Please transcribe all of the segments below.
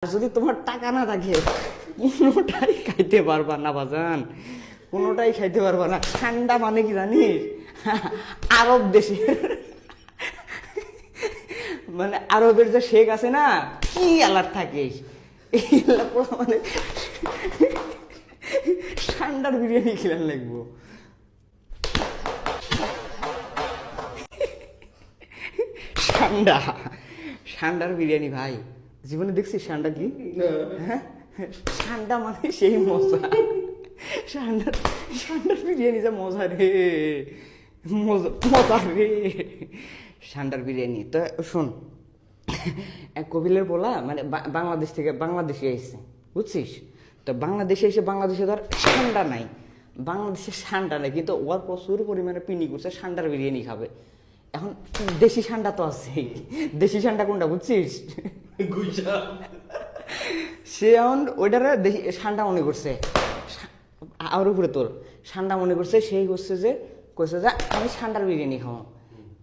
যদি তোমার টাকা না থাকে কোনোটাই খাইতে পারবা না বাজান, কোনোটাই খাইতে পারবা না। ঠান্ডা মানে কি জানিস? আরব দেশে মানে আরবের যে শেখ আছে না, কি অ্যালার্ট থাকিস মানে ঠান্ডার বিরিয়ানি খেলার লাগবো। ঠান্ডা ঠান্ডার বিরিয়ানি ভাই, জীবনে দেখছিস ঠান্ডা কি? হ্যাঁ, ঠান্ডা মানে সেই মজা। ঠান্ডার ঠান্ডার বিরিয়ানি যা মজা রে, মজা রে ঠান্ডার বিরিয়ানি। তো শোন, এক কপিলের বলা মানে বাংলাদেশ থেকে বাংলাদেশে এসেছে, বুঝছিস? তো বাংলাদেশে এসে বাংলাদেশে ধর ঠান্ডা নাই, বাংলাদেশে ঠান্ডা নাই, কিন্তু ওর প্রচুর পরিমাণে পিনি করছে ঠান্ডার বিরিয়ানি খাবে। এখন দেশি ঠান্ডা তো আছে, দেশি ঠান্ডা কোনটা বুঝছিস? সে এখন ওইটারে দেশি ঠান্ডা মনে করছে, আর উপরে তোর ঠান্ডা মনে করছে। সেই করছে যে কইছে যে আমি ঠান্ডার বিরিয়ানি খাওয়া,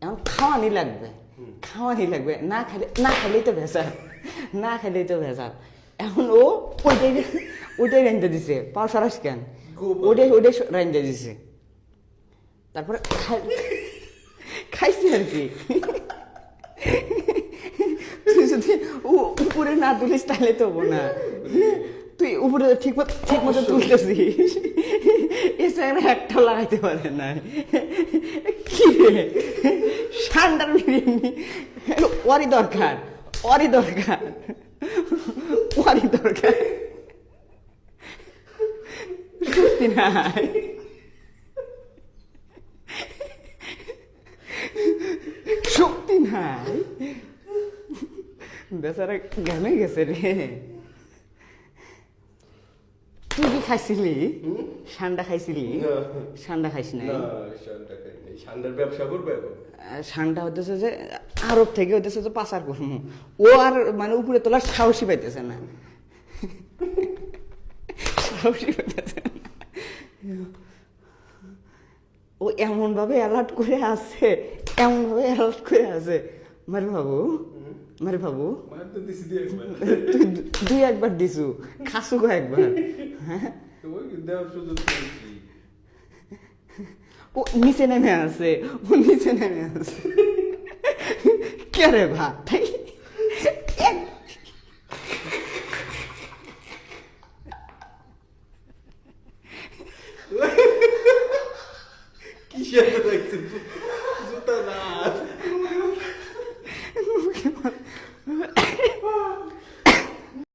এখন খাওয়ানি লাগবে, খাওয়ানি লাগবে, না খাইলেই তো ভেজাল, না খাইলেই তো ভেজাল। এখন ও ওইটাই রাইন্দা দিছে, পাও সারাস কেন, ওইটাই রাইন্দা দিছে। তারপরে খাইছি আর কি। তুই যদি উপরে না তুলিস তাহলে তো হবো না, তুই উপরে ঠিক মতো তুলতেছিস, এছাড়া একটাও লাগাইতে পারে না। কি রে ঠান্ডার বিরিয়ানি ওরই দরকার, ওরই দরকার, ওরই দরকার। সত্যি নাই, শক্তি নাই, বেচারা জ্ঞানে গেছে রে। তুই কি খাইছিলি? ঠান্ডা খাইছিলি? ঠান্ডা খাইস নাই? ঠান্ডার ব্যবসা করবে? ঠান্ডা হইতেছে যে আরব থেকে হইতেছে যে পাচার করবো, ও আর মানে উপরে তোলার সাহসী পাইতেছে না, সাহসী পাইতেছে না। ও এমন ভাবে অ্যালার্ট করে আছে, এমন ভাবে অ্যালার্ট করে আছে। মারে বাবু, মারে বাবু, তুই একবার দিছু, খাসু গো একবার। হ্যাঁ, ও নিচে নেমে আছে, ও নিচে নেমে আছে। কে রে ভাই?